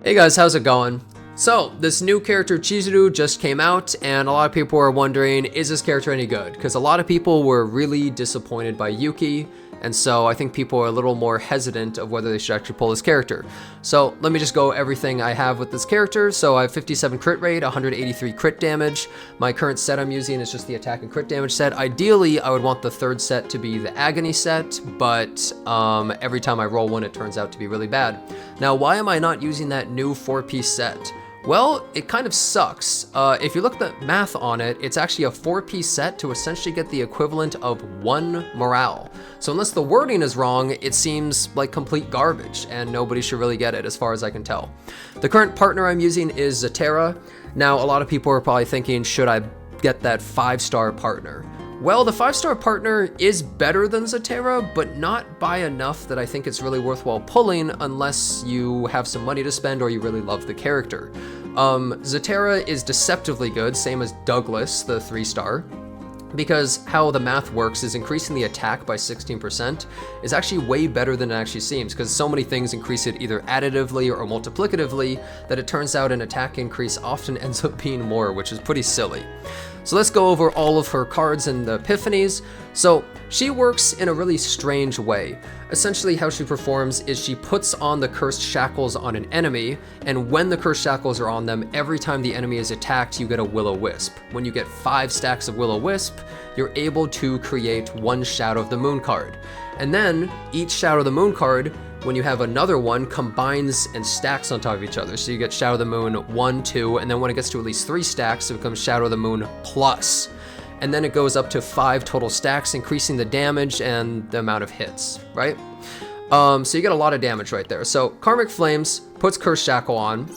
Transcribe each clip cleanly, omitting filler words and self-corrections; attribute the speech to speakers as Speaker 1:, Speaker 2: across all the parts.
Speaker 1: Hey guys, how's it going? So, this new character Chizuru just came out, and a lot of people are wondering, is this character any good? Because a lot of people were really disappointed by Yuki, and so I think people are a little more hesitant of whether they should actually pull this character. So, let me just go everything I have with this character. So, I have 57 crit rate, 183 crit damage. My current set I'm using is just the attack and crit damage set. Ideally, I would want the third set to be the agony set, but every time I roll one, it turns out to be really bad. Now, why am I not using that new 4-piece set? Well, it kind of sucks. If you look at the math on it, it's actually a 4-piece set to essentially get the equivalent of 1 morale. So unless the wording is wrong, it seems like complete garbage, and nobody should really get it as far as I can tell. The current partner I'm using is Zatera. Now, a lot of people are probably thinking, should I get that 5-star partner? Well, the 5-star partner is better than Zatera, but not by enough that I think it's really worthwhile pulling unless you have some money to spend or you really love the character. Zatera is deceptively good, same as Douglas, the 3-star, because how the math works is increasing the attack by 16% is actually way better than it actually seems, because so many things increase it either additively or multiplicatively that it turns out an attack increase often ends up being more, which is pretty silly. So let's go over all of her cards and the epiphanies. So she works in a really strange way. Essentially how she performs is she puts on the cursed shackles on an enemy, and when the cursed shackles are on them, every time the enemy is attacked, you get a willow wisp. When you get 5 stacks of willow wisp, you're able to create 1 Shadow of the Moon card. And then each Shadow of the Moon card, when you have another one, combines and stacks on top of each other. So you get Shadow of the Moon 1, 2, and then when it gets to at least 3 stacks, it becomes Shadow of the Moon plus. And then it goes up to 5 total stacks, increasing the damage and the amount of hits, right? So you get a lot of damage right there. So Karmic Flames puts Cursed Shackle on.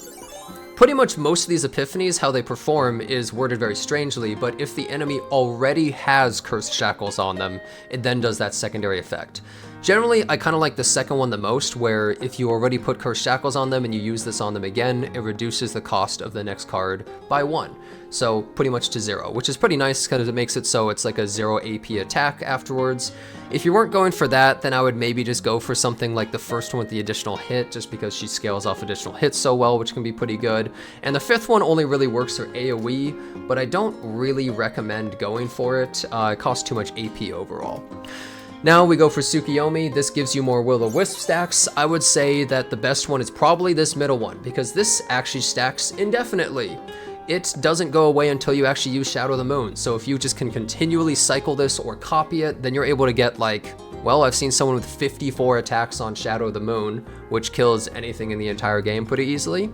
Speaker 1: Pretty much most of these epiphanies, how they perform is worded very strangely, but if the enemy already has Cursed Shackles on them, it then does that secondary effect. Generally, I kind of like the second one the most, where if you already put Cursed Shackles on them and you use this on them again, it reduces the cost of the next card by 1. So pretty much to 0, which is pretty nice because it makes it so it's like a 0 AP attack afterwards. If you weren't going for that, then I would maybe just go for something like the first one with the additional hit, just because she scales off additional hits so well, which can be pretty good. And the 5th one only really works for AoE, but I don't really recommend going for it. It costs too much AP overall. Now we go for Tsukuyomi. This gives you more will-o-wisp stacks. I would say that the best one is probably this middle one, because this actually stacks indefinitely. It doesn't go away until you actually use Shadow of the Moon. So if you just can continually cycle this or copy it, then you're able to get like, well, I've seen someone with 54 attacks on Shadow of the Moon, which kills anything in the entire game pretty easily.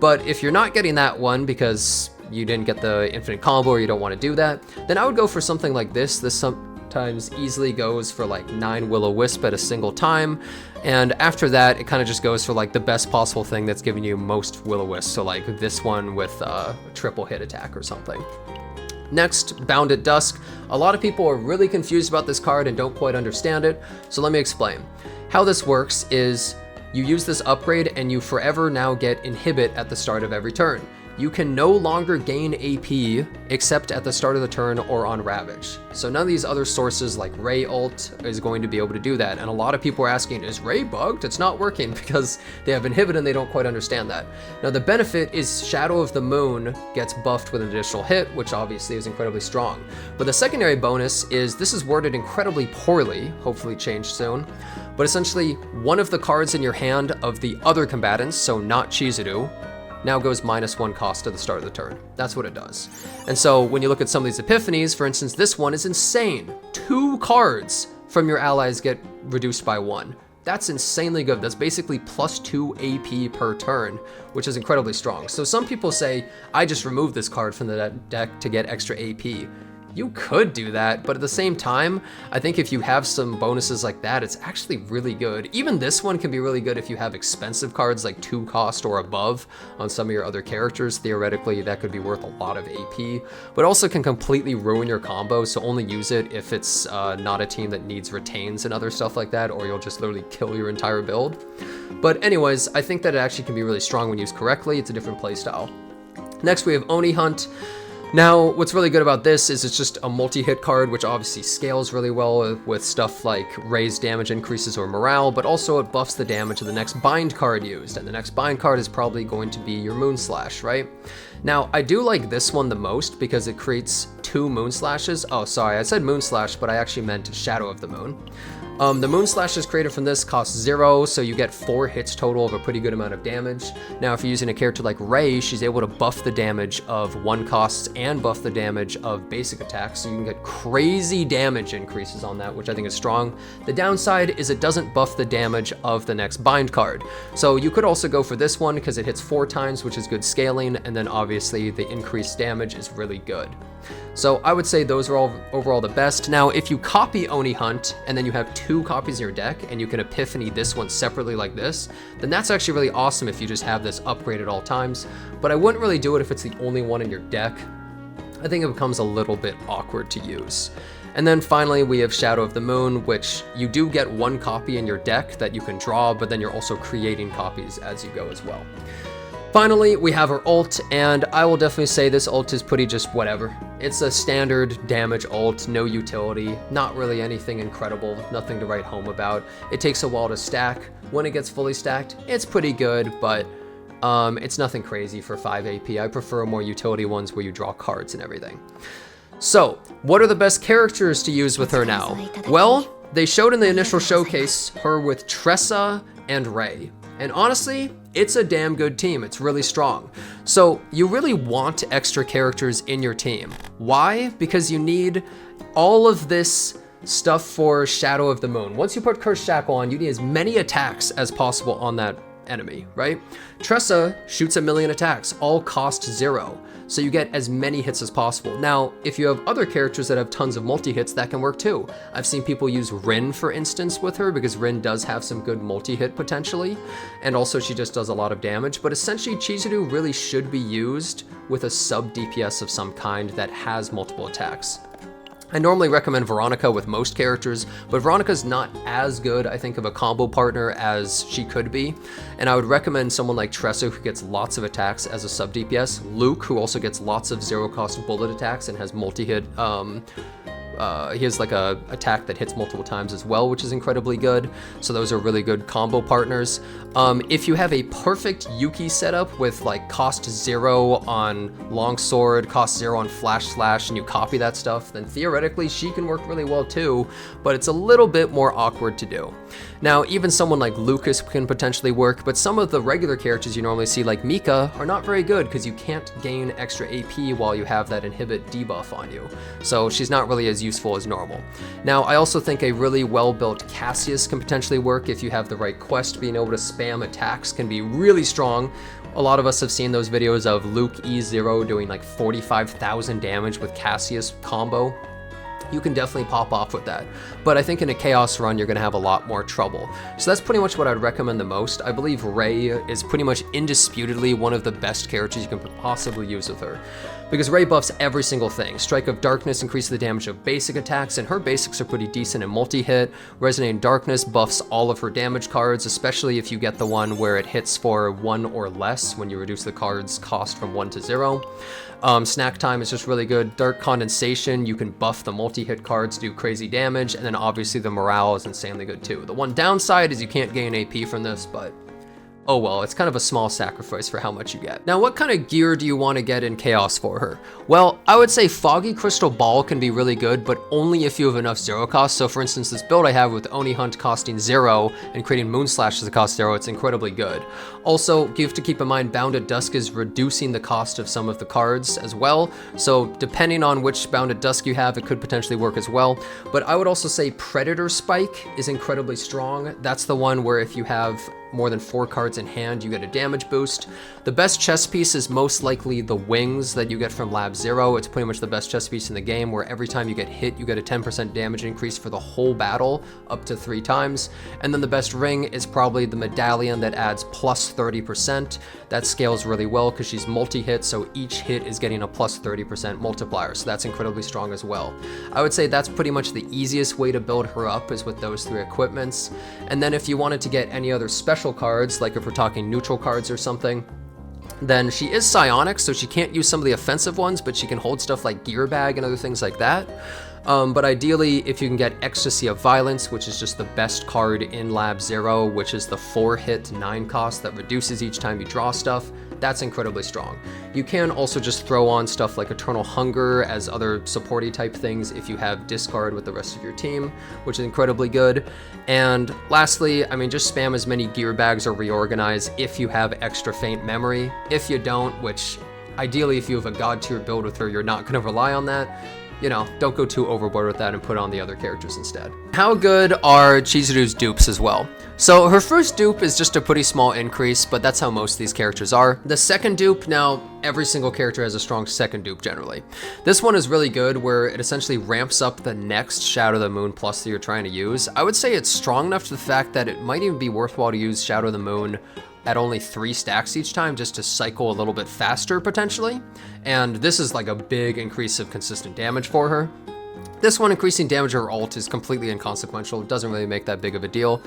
Speaker 1: But if you're not getting that one because you didn't get the infinite combo or you don't want to do that, then I would go for something like this. This sometimes easily goes for like 9 will-o-wisp at a single time, and after that it kind of just goes for like the best possible thing that's giving you most will-o-wisp, so like this one with a triple hit attack or something. Next, Bound at Dusk. A lot of people are really confused about this card and don't quite understand it, so let me explain. How this works is you use this upgrade and you forever now get Inhibit at the start of every turn. You can no longer gain AP except at the start of the turn or on Ravage. So none of these other sources like Ray ult is going to be able to do that. And a lot of people are asking, is Ray bugged? It's not working, because they have Inhibit and they don't quite understand that. Now the benefit is Shadow of the Moon gets buffed with an additional hit, which obviously is incredibly strong. But the secondary bonus is, this is worded incredibly poorly, hopefully changed soon, but essentially one of the cards in your hand of the other combatants, so not Chizuru, now goes -1 cost at the start of the turn. That's what it does. And so when you look at some of these epiphanies, for instance, this one is insane. 2 cards from your allies get reduced by 1. That's insanely good. That's basically +2 AP per turn, which is incredibly strong. So some people say, I just removed this card from the deck to get extra AP. You could do that, but at the same time, I think if you have some bonuses like that, it's actually really good. Even this one can be really good if you have expensive cards like 2 cost or above on some of your other characters. Theoretically, that could be worth a lot of AP, but also can completely ruin your combo, so only use it if it's not a team that needs retains and other stuff like that, or you'll just literally kill your entire build. But anyways, I think that it actually can be really strong when used correctly. It's a different playstyle. Next, we have Oni Hunt. Now, what's really good about this is it's just a multi-hit card, which obviously scales really well with stuff like raised damage increases or morale, but also it buffs the damage of the next bind card used, and the next bind card is probably going to be your Moon Slash, right? Now, I do like this one the most because it creates 2 Moon Slashes. Oh, sorry, I said Moon Slash, but I actually meant Shadow of the Moon. The Moon Slashes created from this cost 0, so you get 4 hits total of a pretty good amount of damage. Now, if you're using a character like Rei, she's able to buff the damage of 1 costs and buff the damage of basic attacks, so you can get crazy damage increases on that, which I think is strong. The downside is it doesn't buff the damage of the next bind card. So you could also go for this one because it hits 4 times, which is good scaling, and then obviously the increased damage is really good. So I would say those are all overall the best. Now, if you copy Oni Hunt and then you have 2 copies in your deck and you can epiphany this one separately like this, then that's actually really awesome if you just have this upgrade at all times. But I wouldn't really do it if it's the only one in your deck. I think it becomes a little bit awkward to use. And then finally, we have Shadow of the Moon, which you do get 1 copy in your deck that you can draw, but then you're also creating copies as you go as well. Finally, we have her ult, and I will definitely say this ult is pretty just whatever. It's a standard damage ult, no utility, not really anything incredible, nothing to write home about. It takes a while to stack. When it gets fully stacked, it's pretty good, but it's nothing crazy for 5 AP. I prefer more utility ones where you draw cards and everything. So, what are the best characters to use with her now? Well, they showed in the initial showcase her with Tressa and Rei. And honestly, it's a damn good team. It's really strong. So you really want extra characters in your team. Why? Because you need all of this stuff for Shadow of the Moon. Once you put Cursed Shackle on, you need as many attacks as possible on that enemy, right? Tressa shoots 1,000,000 attacks, all cost 0. So you get as many hits as possible. Now, if you have other characters that have tons of multi-hits, that can work too. I've seen people use Rin, for instance, with her, because Rin does have some good multi-hit potentially, and also she just does a lot of damage, but essentially Chizuru really should be used with a sub-DPS of some kind that has multiple attacks. I normally recommend Veronica with most characters, but Veronica's not as good, I think, of a combo partner as she could be. And I would recommend someone like Tressa, who gets lots of attacks as a sub DPS. Luke, who also gets lots of 0-cost bullet attacks and has multi-hit. He has like a attack that hits multiple times as well, which is incredibly good. So those are really good combo partners. If you have a perfect Yuki setup with like cost 0 on longsword, cost 0 on flash slash, and you copy that stuff, then theoretically she can work really well too, but it's a little bit more awkward to do. Now, even someone like Lucas can potentially work, but some of the regular characters you normally see like Mika are not very good because you can't gain extra AP while you have that inhibit debuff on you. So she's not really as useful as normal. Now, I also think a really well-built Cassius can potentially work if you have the right quest. Being able to spam attacks can be really strong. A lot of us have seen those videos of Luke E0 doing like 45,000 damage with Cassius combo. You can definitely pop off with that. But I think in a Chaos run, you're going to have a lot more trouble. So that's pretty much what I'd recommend the most. I believe Rei is pretty much indisputably one of the best characters you can possibly use with her, because Rei buffs every single thing. Strike of Darkness increases the damage of basic attacks, and her basics are pretty decent in multi-hit. Resonating Darkness buffs all of her damage cards, especially if you get the one where it hits for 1 or less when you reduce the card's cost from 1 to 0. Snack Time is just really good. Dark Condensation, you can buff the multi-hit cards, do crazy damage, and then obviously the morale is insanely good too. The one downside is you can't gain AP from this, but oh well, it's kind of a small sacrifice for how much you get. Now, what kind of gear do you want to get in Chaos for her? Well, I would say Foggy Crystal Ball can be really good, but only if you have enough 0 cost. So for instance, this build I have with Oni Hunt costing 0 and creating Moon Slash as a cost 0, it's incredibly good. Also, you have to keep in mind Bounded Dusk is reducing the cost of some of the cards as well. So depending on which Bounded Dusk you have, it could potentially work as well. But I would also say Predator Spike is incredibly strong. That's the one where if you have more than 4 cards in hand, you get a damage boost. The best chess piece is most likely the wings that you get from Lab Zero. It's pretty much the best chess piece in the game, where every time you get hit, you get a 10% damage increase for the whole battle, up to 3 times. And then the best ring is probably the medallion that adds plus 30%. That scales really well because she's multi-hit, so each hit is getting a plus 30% multiplier, so that's incredibly strong as well. I would say that's pretty much the easiest way to build her up, is with those 3 equipments. And then if you wanted to get any other special cards, like if we're talking neutral cards or something, Then she is psionic, so she can't use some of the offensive ones, but she can hold stuff like Gear Bag and other things like that. But ideally, if you can get Ecstasy of Violence, which is just the best card in Lab 0, which is the 4-hit 9 cost that reduces each time you draw stuff, that's incredibly strong. You can also just throw on stuff like Eternal Hunger as other supporty type things if you have discard with the rest of your team, which is incredibly good. And lastly, I mean, just spam as many Gear Bags or Reorganize if you have extra Faint Memory. If you don't, which ideally if you have a God tier build with her, you're not going to rely on that. You know, don't go too overboard with that and put on the other characters instead. How good are Chizuru's dupes as well? So her first dupe is just a pretty small increase, but that's how most of these characters are. The second dupe, now every single character has a strong second dupe generally. This one is really good where it essentially ramps up the next Shadow of the Moon plus that you're trying to use. I would say it's strong enough to the fact that it might even be worthwhile to use Shadow of the Moon at only 3 stacks each time just to cycle a little bit faster potentially. And this is like a big increase of consistent damage for her. This one, increasing damage of her ult, is completely inconsequential. It doesn't really make that big of a deal.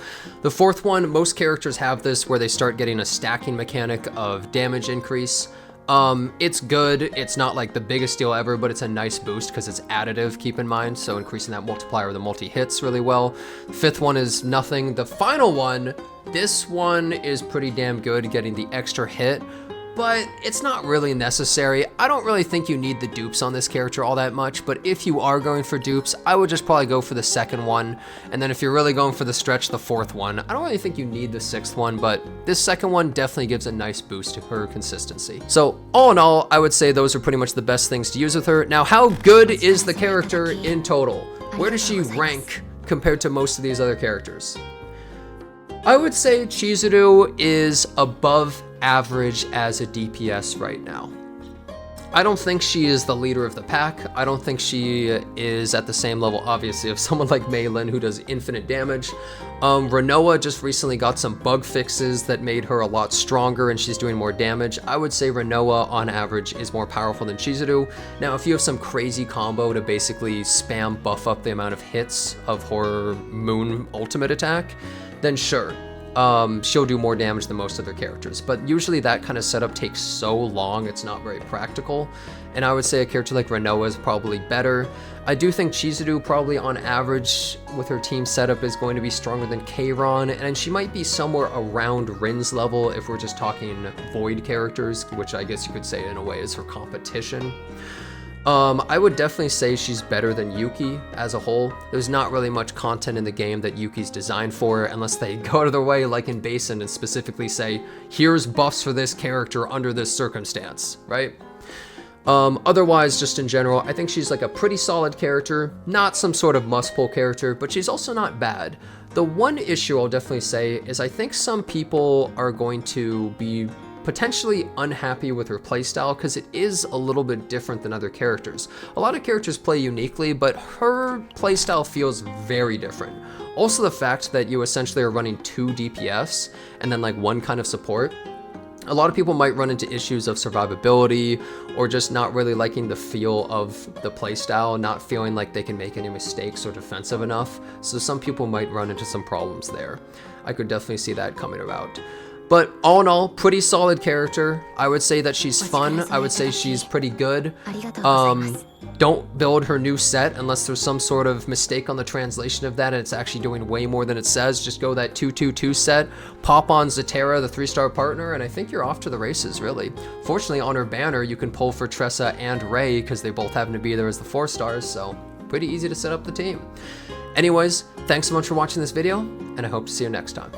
Speaker 1: The fourth one, most characters have this where they start getting a stacking mechanic of damage increase. It's good. It's not like the biggest deal ever, but it's a nice boost because it's additive, keep in mind. So increasing that multiplier of the multi-hits really well. The fifth one is nothing. The final one, this one is pretty damn good, getting the extra hit, but it's not really necessary. I don't really think you need the dupes on this character all that much, but if you are going for dupes, I would just probably go for the second one. And then if you're really going for the stretch, the fourth one. I don't really think you need the sixth one, but this second one definitely gives a nice boost to her consistency. So all in all, I would say those are pretty much the best things to use with her. Now, how good is the character in total? Where does she rank compared to most of these other characters? I would say Chizuru is above average as a DPS right now. I don't think she is the leader of the pack. I don't think she is at the same level, obviously, of someone like Meilin who does infinite damage. Renoa just recently got some bug fixes that made her a lot stronger and she's doing more damage. I would say Renoa on average is more powerful than Chizuru. Now, if you have some crazy combo to basically spam buff up the amount of hits of her moon ultimate attack, then sure. She'll do more damage than most other characters, but usually that kind of setup takes so long, it's not very practical, and I would say a character like Renoa is probably better. I do think Chizuru probably on average with her team setup is going to be stronger than Keiron, and she might be somewhere around Rin's level if we're just talking Void characters, which I guess you could say in a way is her competition. I would definitely say she's better than Yuki as a whole. There's not really much content in the game that Yuki's designed for unless they go out of their way, like in Basin, and specifically say, here's buffs for this character under this circumstance, right? Otherwise, just in general, I think she's like a pretty solid character, not some sort of must-pull character, but she's also not bad. The one issue I'll definitely say is I think some people are going to be potentially unhappy with her playstyle because it is a little bit different than other characters. A lot of characters play uniquely, but her playstyle feels very different. Also the fact that you essentially are running 2 DPS and then like 1 kind of support. A lot of people might run into issues of survivability or just not really liking the feel of the playstyle, not feeling like they can make any mistakes or defensive enough. So some people might run into some problems there. I could definitely see that coming about. But all in all, pretty solid character. I would say that she's fun. I would say she's pretty good. Don't build her new set unless there's some sort of mistake on the translation of that and it's actually doing way more than it says. Just go that 2-2-2 set, pop on Zatera, the 3-star partner, and I think you're off to the races, really. Fortunately, on her banner, you can pull for Tressa and Ray because they both happen to be there as the 4-stars, so pretty easy to set up the team. Anyways, thanks so much for watching this video, and I hope to see you next time.